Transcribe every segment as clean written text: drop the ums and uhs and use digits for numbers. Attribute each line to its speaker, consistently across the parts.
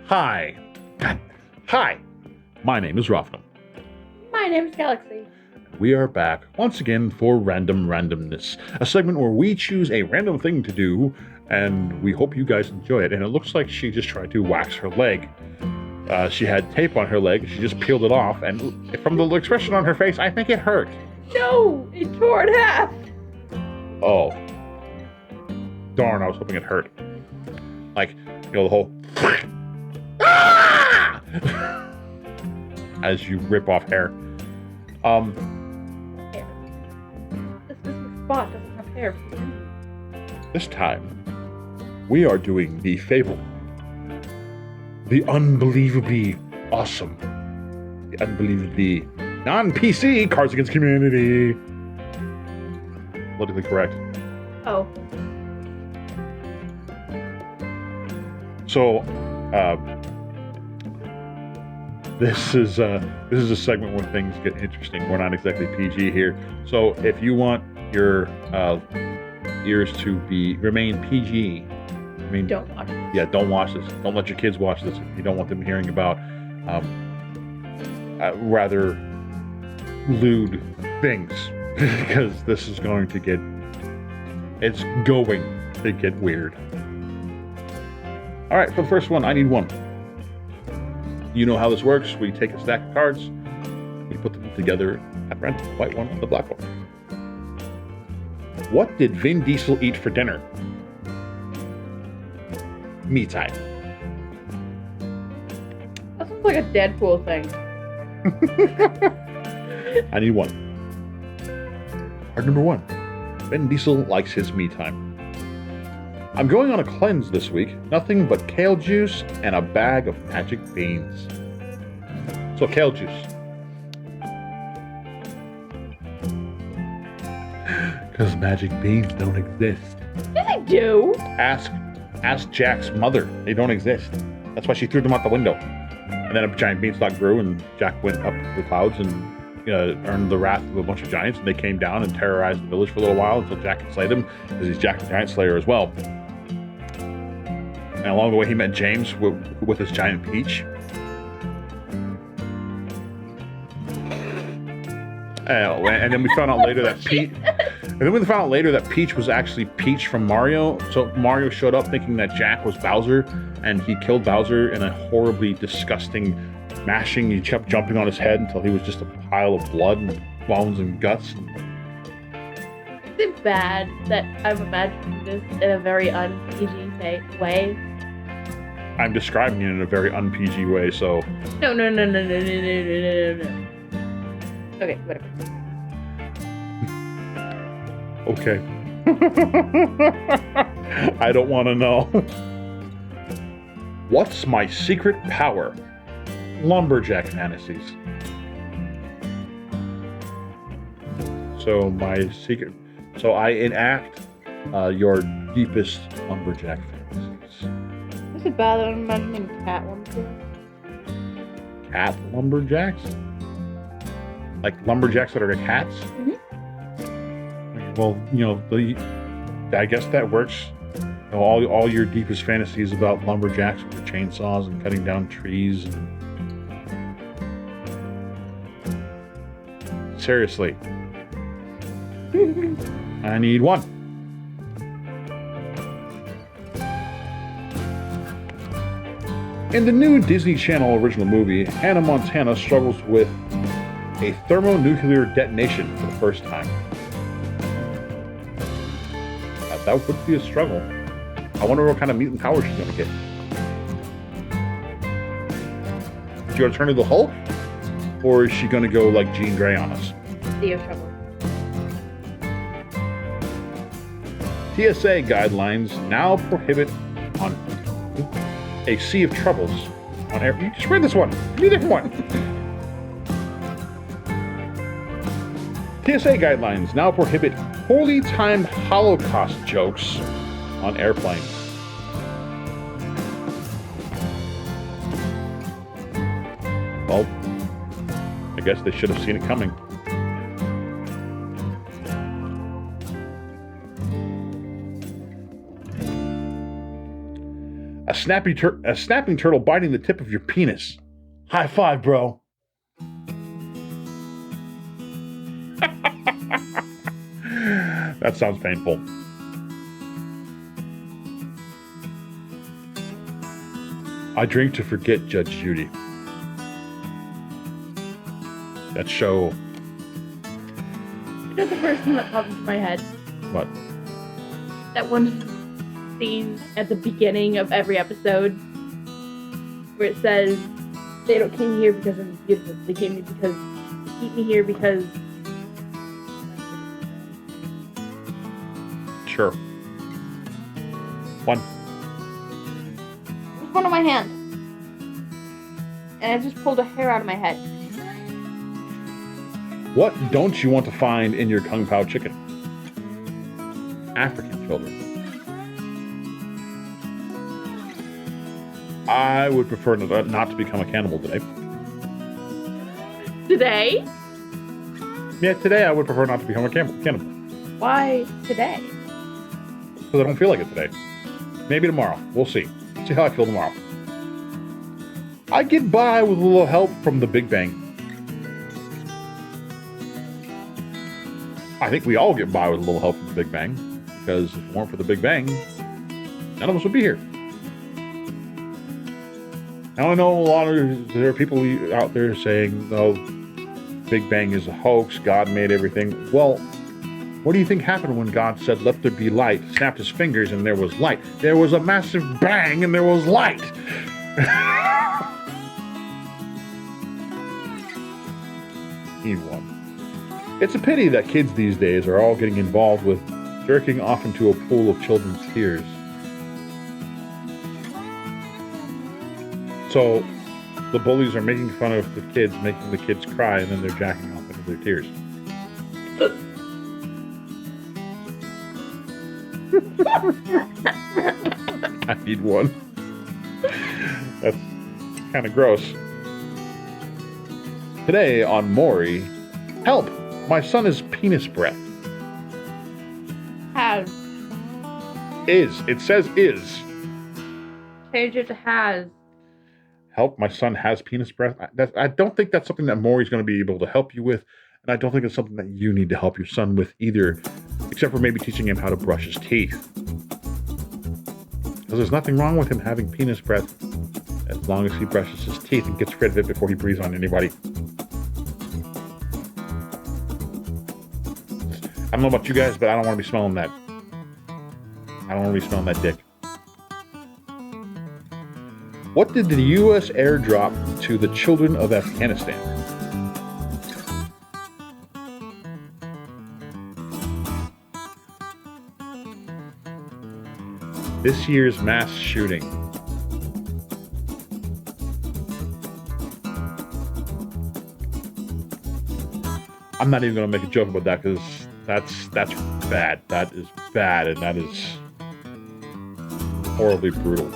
Speaker 1: Hi. Hi. My name is Rofnum.
Speaker 2: My name's Galaxy.
Speaker 1: We are back once again for Randomness, a segment where we choose a random thing to do, and we hope you guys enjoy it. And it looks like she just tried to wax her leg. She had tape on her leg, she just peeled it off, and from the expression on her face, I think it hurt.
Speaker 2: No, it tore in half.
Speaker 1: Oh. Darn, I was hoping it hurt. Like, the whole... Ah! As you rip off hair.
Speaker 2: Hair. This spot doesn't have hair.
Speaker 1: This time, we are doing the Fable. The unbelievably awesome. The unbelievably non-PC Cards Against Humanity. Politically correct.
Speaker 2: Oh.
Speaker 1: So, this is a segment where things get interesting. We're not exactly PG here. So if you want your ears to remain PG,
Speaker 2: Don't watch this.
Speaker 1: Yeah, don't watch this. Don't let your kids watch this if you don't want them hearing about rather lewd things, because this is going to get weird. All right, for the first one, I need one. You know how this works. We take a stack of cards, we put them together at random, white one and the black one. What did Vin Diesel eat for dinner? Me time.
Speaker 2: That sounds like a Deadpool thing.
Speaker 1: I need one. Card number one. Vin Diesel likes his me time. I'm going on a cleanse this week. Nothing but kale juice and a bag of magic beans. So kale juice. Because magic beans don't exist.
Speaker 2: Yeah, they do.
Speaker 1: Ask Jack's mother. They don't exist. That's why she threw them out the window. And then a giant beanstalk grew, and Jack went up the clouds and earned the wrath of a bunch of giants. And they came down and terrorized the village for a little while until Jack could slay them, because he's Jack the Giant Slayer as well. And along the way, he met James with his giant peach. And then we found out later that Peach was actually Peach from Mario. So Mario showed up thinking that Jack was Bowser, and he killed Bowser in a horribly disgusting mashing. He kept jumping on his head until he was just a pile of blood and bones and guts.
Speaker 2: Is it bad that I'm imagining this in a very un-PG way?
Speaker 1: I'm describing it in a very un-PG way, so...
Speaker 2: No. Okay, whatever.
Speaker 1: Okay. I don't want to know. What's my secret power? Lumberjack fantasies. So I enact your deepest lumberjack fantasies.
Speaker 2: Is it bad that I'm imagining cat ones here?
Speaker 1: Cat lumberjacks? Like lumberjacks that are cats?
Speaker 2: Mm-hmm.
Speaker 1: Well, I guess that works. All your deepest fantasies about lumberjacks with their chainsaws and cutting down trees. Seriously. I need one. In the new Disney Channel original movie, Hannah Montana struggles with a thermonuclear detonation for the first time. That would be a struggle. I wonder what kind of mutant power she's going to get. Is she going to turn into the Hulk? Or is she going to go like Jean Grey on us?
Speaker 2: Sea of Trouble.
Speaker 1: TSA guidelines now prohibit on a Sea of Troubles on air. You just read this one. Give me a different one. TSA guidelines now prohibit poorly timed Holocaust jokes on airplanes. Well, I guess they should have seen it coming. snapping turtle biting the tip of your penis. High five, bro. That sounds painful. I drink to forget Judge Judy. That show.
Speaker 2: You know the first thing that popped into my head?
Speaker 1: What?
Speaker 2: That one scene at the beginning of every episode where it says, they don't came here because I'm beautiful. They came here because they keep me here because...
Speaker 1: Sure. One.
Speaker 2: There's one on my hand. And I just pulled a hair out of my head.
Speaker 1: What don't you want to find in your Kung Pao chicken? African children. I would prefer not to become a cannibal today.
Speaker 2: Today?
Speaker 1: Yeah, today I would prefer not to become a cannibal.
Speaker 2: Why today?
Speaker 1: Because I don't feel like it today. Maybe tomorrow. We'll see. See how I feel tomorrow. I get by with a little help from the Big Bang. I think we all get by with a little help from the Big Bang. Because if it weren't for the Big Bang, none of us would be here. Now I know there are people out there saying, "Oh, Big Bang is a hoax. God made everything." Well, what do you think happened when God said, "Let there be light"? Snapped his fingers and there was light. There was a massive bang and there was light. Evil one. It's a pity that kids these days are all getting involved with jerking off into a pool of children's tears. So the bullies are making fun of the kids, making the kids cry, and then they're jacking off into their tears. I need one. That's kind of gross. Today on Maury, help! My son is penis breath.
Speaker 2: Has.
Speaker 1: Is. It says is.
Speaker 2: Change it to has.
Speaker 1: Help, my son has penis breath. I don't think that's something that Maury's going to be able to help you with. And I don't think it's something that you need to help your son with either. Except for maybe teaching him how to brush his teeth. Because there's nothing wrong with him having penis breath as long as he brushes his teeth and gets rid of it before he breathes on anybody. I don't know about you guys, but I don't want to be smelling that. I don't want to be smelling that dick. What did the U.S. airdrop to the children of Afghanistan? This year's mass shooting. I'm not even going to make a joke about that because that's bad. That is bad, and that is horribly brutal.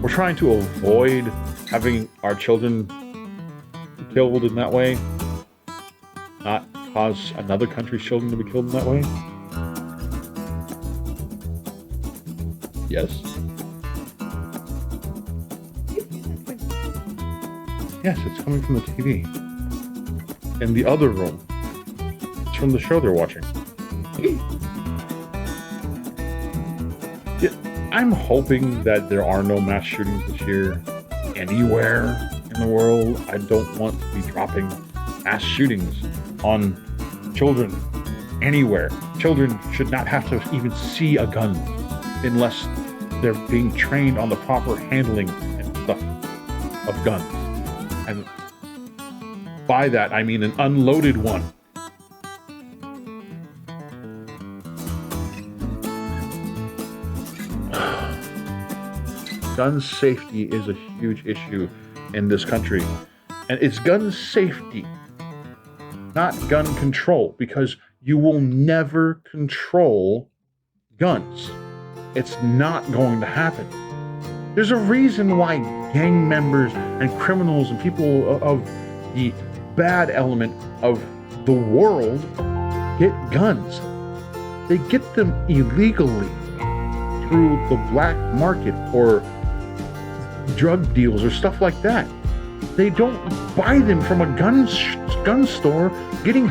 Speaker 1: We're trying to avoid having our children killed in that way, not cause another country's children to be killed in that way. Yes. Yes, it's coming from the TV. In the other room. It's from the show they're watching. Yeah, I'm hoping that there are no mass shootings this year anywhere in the world. I don't want to be dropping mass shootings on children anywhere. Children should not have to even see a gun unless they're being trained on the proper handling and stuff of guns. And by that, I mean an unloaded one. Gun safety is a huge issue in this country. And it's gun safety, not gun control, because you will never control guns. It's not going to happen. There's a reason why gang members and criminals and people of the bad element of the world get guns. They get them illegally through the black market or drug deals or stuff like that. They don't buy them from a gun store. Getting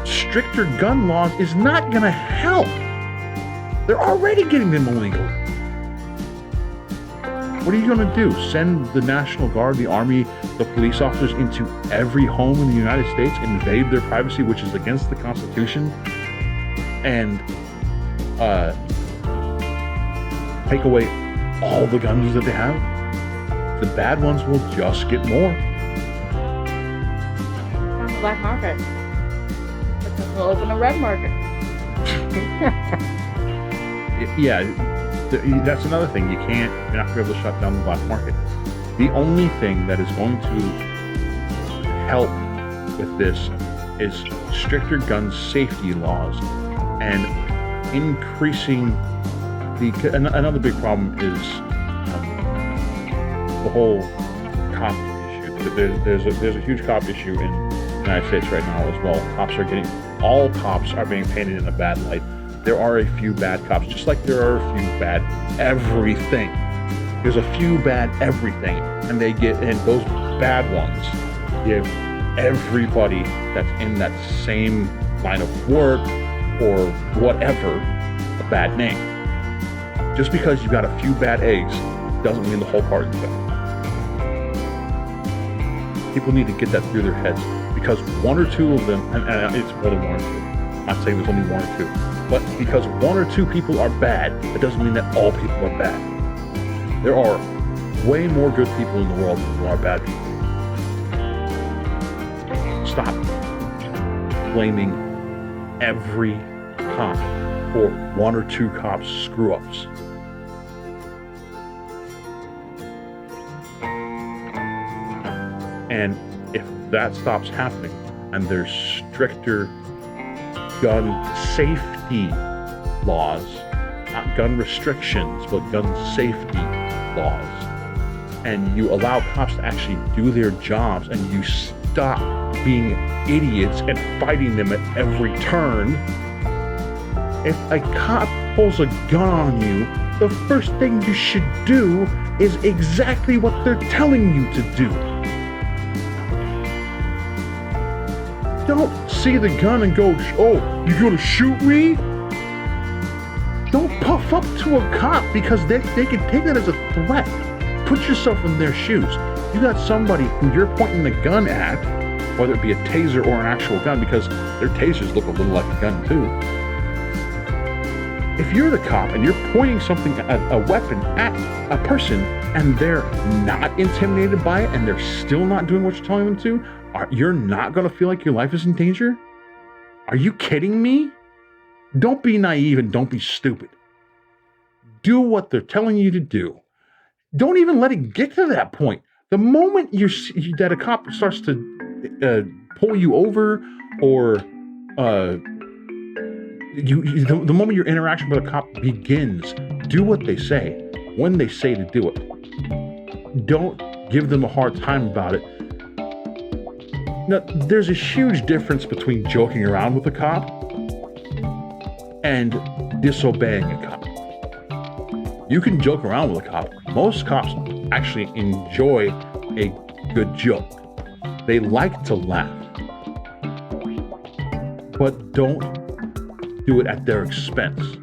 Speaker 1: stricter gun laws is not going to help. They're already getting them illegal. What are you going to do? Send the National Guard, the Army, the police officers into every home in the United States, invade their privacy, which is against the Constitution, and take away all the guns that they have? The bad ones will just get more.
Speaker 2: On the black market. But then we'll open a red market.
Speaker 1: Yeah, that's another thing. You're not going to be able to shut down the black market. The only thing that is going to help with this is stricter gun safety laws and increasing another big problem is the whole cop issue. There's a huge cop issue in the United States right now as well. All cops are being painted in a bad light. There are a few bad cops, just like there are a few bad everything. There's a few bad everything, and those bad ones give everybody that's in that same line of work or whatever a bad name. Just because you got a few bad eggs doesn't mean the whole party's bad. People need to get that through their heads, because one or two of them, and it's more than one or two. I'm not saying there's only one or two, but because one or two people are bad, it doesn't mean that all people are bad. There are way more good people in the world than there are bad people. Stop blaming every cop for one or two cops' screw-ups. And if that stops happening and there's stricter gun safety laws, not gun restrictions, but gun safety laws, and you allow cops to actually do their jobs, and you stop being idiots and fighting them at every turn. If a cop pulls a gun on you, the first thing you should do is exactly what they're telling you to do. Don't see the gun and go, oh, you're gonna shoot me? Don't puff up to a cop because they can take that as a threat. Put yourself in their shoes. You got somebody who you're pointing the gun at, whether it be a taser or an actual gun, because their tasers look a little like a gun too. If you're the cop and you're pointing something, a weapon at a person, and they're not intimidated by it and they're still not doing what you're telling them to, you're not going to feel like your life is in danger? Are you kidding me? Don't be naive and don't be stupid. Do what they're telling you to do. Don't even let it get to that point. The moment that a cop starts to pull you over, or the moment your interaction with a cop begins, do what they say when they say to do it. Don't give them a hard time about it. Now, there's a huge difference between joking around with a cop and disobeying a cop. You can joke around with a cop. Most cops actually enjoy a good joke. They like to laugh. But don't do it at their expense.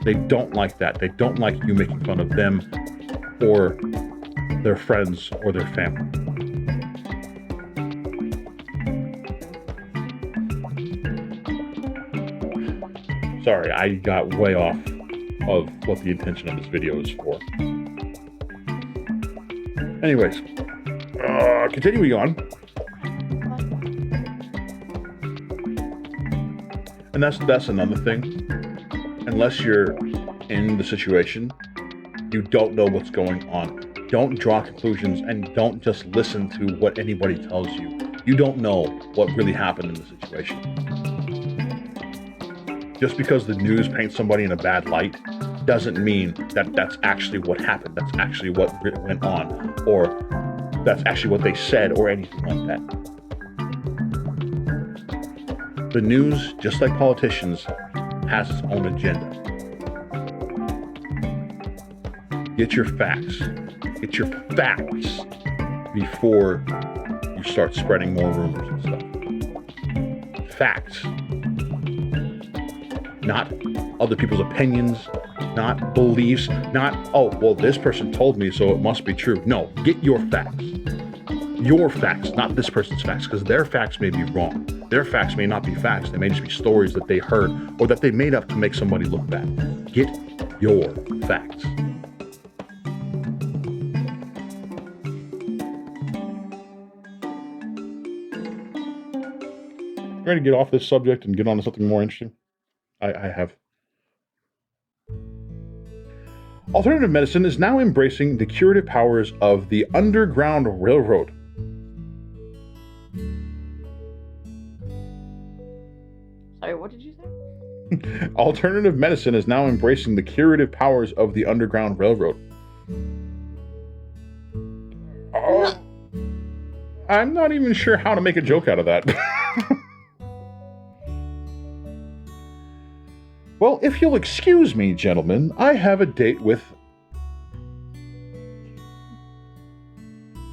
Speaker 1: They don't like that. They don't like you making fun of them or their friends or their family. Sorry, I got way off of what the intention of this video is for. Anyways, continuing on. And that's another thing. Unless you're in the situation, you don't know what's going on. Don't draw conclusions and don't just listen to what anybody tells you. You don't know what really happened in the situation. Just because the news paints somebody in a bad light doesn't mean that that's actually what happened. That's actually what went on, or that's actually what they said, or anything like that. The news, just like politicians, has its own agenda. Get your facts. Get your facts before you start spreading more rumors and stuff. Facts. Not other people's opinions, not beliefs, not, oh, well, this person told me, so it must be true. No, get your facts. Your facts, not this person's facts, because their facts may be wrong. Their facts may not be facts. They may just be stories that they heard or that they made up to make somebody look bad. Get your facts. Ready to get off this subject and get on to something more interesting? I have. Alternative medicine is now embracing the curative powers of the Underground Railroad.
Speaker 2: Sorry, what did you say?
Speaker 1: Alternative medicine is now embracing the curative powers of the Underground Railroad. I'm not even sure how to make a joke out of that. Well, if you'll excuse me, gentlemen, I have a date with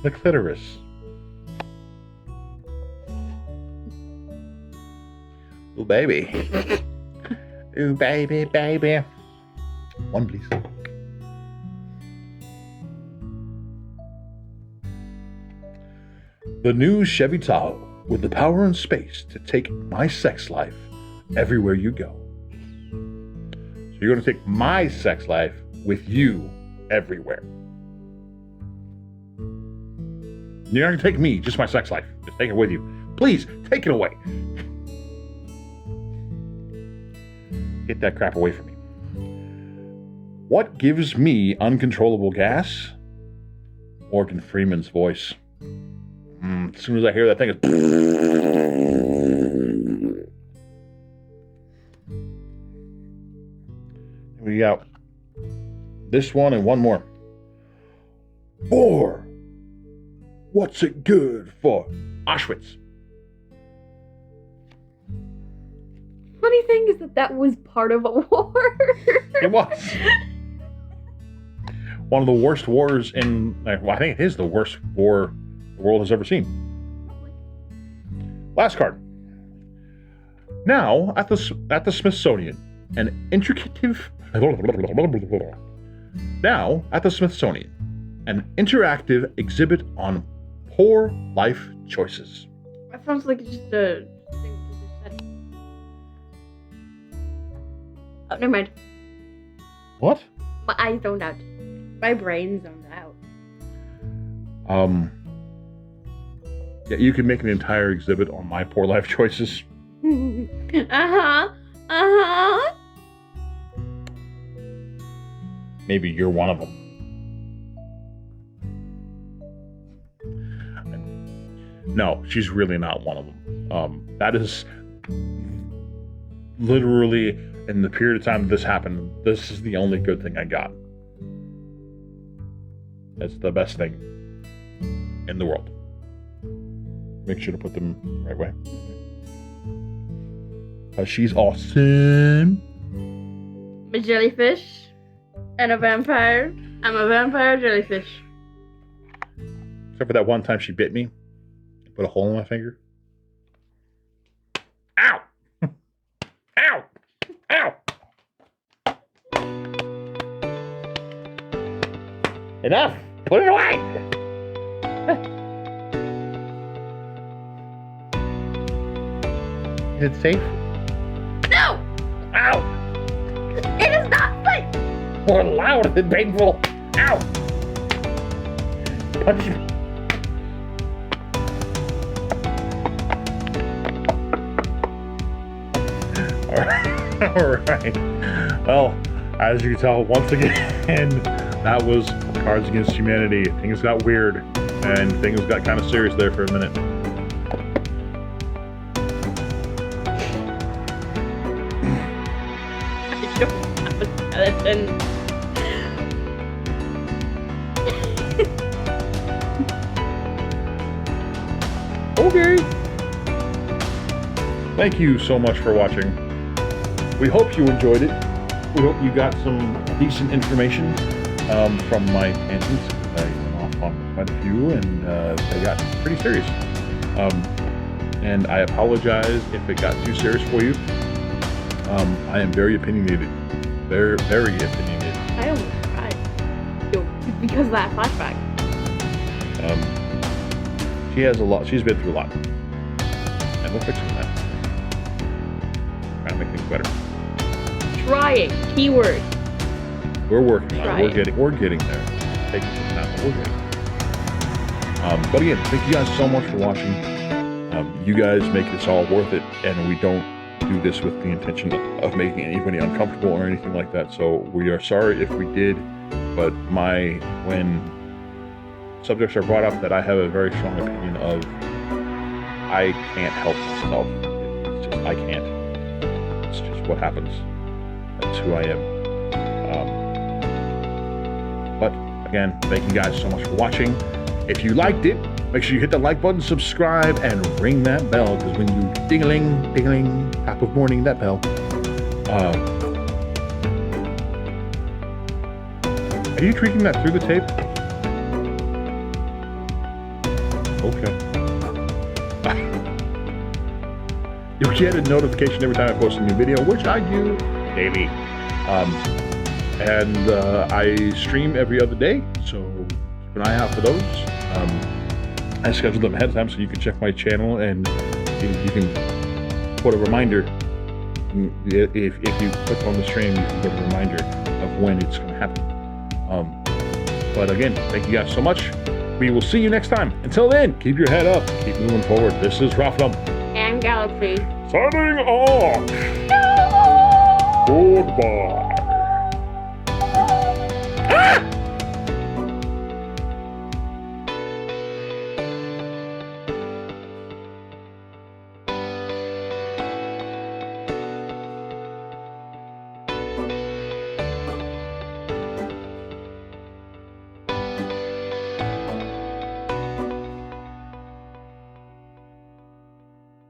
Speaker 1: the clitoris. Ooh, baby. Ooh, baby, baby. One, please. The new Chevy Tahoe with the power and space to take my sex life everywhere you go. So you're going to take my sex life with you everywhere. You're not going to take me, just my sex life. Just take it with you. Please, take it away. Get that crap away from me. What gives me uncontrollable gas? Morgan Freeman's voice. As soon as I hear that thing, it's... We got this one and one more. War. What's it good for? Auschwitz.
Speaker 2: Funny thing is that was part of a war.
Speaker 1: It was. One of the worst wars in... Well, I think it is the worst war the world has ever seen. Last card. Now, at the Smithsonian, an interactive exhibit on poor life choices.
Speaker 2: That sounds like just a thing to just said. Oh, never mind.
Speaker 1: What?
Speaker 2: My eyes zoned out. My brain zoned out.
Speaker 1: Yeah, you could make an entire exhibit on my poor life choices. Maybe you're one of them. No, she's really not one of them. That is literally, in the period of time that this happened, this is the only good thing I got. It's the best thing in the world. Make sure to put them the right way. She's awesome.
Speaker 2: I'm a jellyfish and a vampire. I'm a vampire jellyfish.
Speaker 1: Except for that one time she bit me. Put a hole in my finger. Ow! Ow! Ow! Enough! Put it away! Is it safe?
Speaker 2: No!
Speaker 1: Ow!
Speaker 2: It is not safe!
Speaker 1: More loud and painful. Ow! Punch me. Alright. Well, as you can tell, once again, that was Cards Against Humanity. Things got weird, and things got kind of serious there for a minute. Okay. Thank you so much for watching. We hope you enjoyed it. We hope you got some decent information. from my tangents. I went off on quite a few, and they got pretty serious. And I apologize if it got too serious for you. I am very opinionated. Very, very opinionated.
Speaker 2: I almost cried. Because of that flashback.
Speaker 1: She has a lot. She's been through a lot. And we're fixing that. Trying to make things better.
Speaker 2: Trying. Keyword.
Speaker 1: We're working on it.
Speaker 2: Trying.
Speaker 1: We're getting there. Taking some time, but we're getting there. But again, thank you guys so much for watching. You guys make this all worth it, and we don't do this with the intention of making anybody uncomfortable or anything like that. So we are sorry if we did, but when subjects are brought up that I have a very strong opinion of, I can't help myself. It's just, I can't. It's just what happens. That's who I am. But again, thank you guys so much for watching. If you liked it, make sure you hit the like button, subscribe, and ring that bell, because when you ding-a-ling, ding-a-ling, tap of morning, that bell. Are you tweaking that through the tape? Okay. You'll get a notification every time I post a new video, which I do daily. And I stream every other day, so keep an eye out for those. I schedule them ahead of time so you can check my channel, and you can put a reminder. If you click on the stream, you can get a reminder of when it's going to happen. But again, thank you guys so much. We will see you next time. Until then, keep your head up. Keep moving forward. This is Random.
Speaker 2: And Galaxy.
Speaker 1: Signing off.
Speaker 2: No!
Speaker 1: Goodbye. Ah!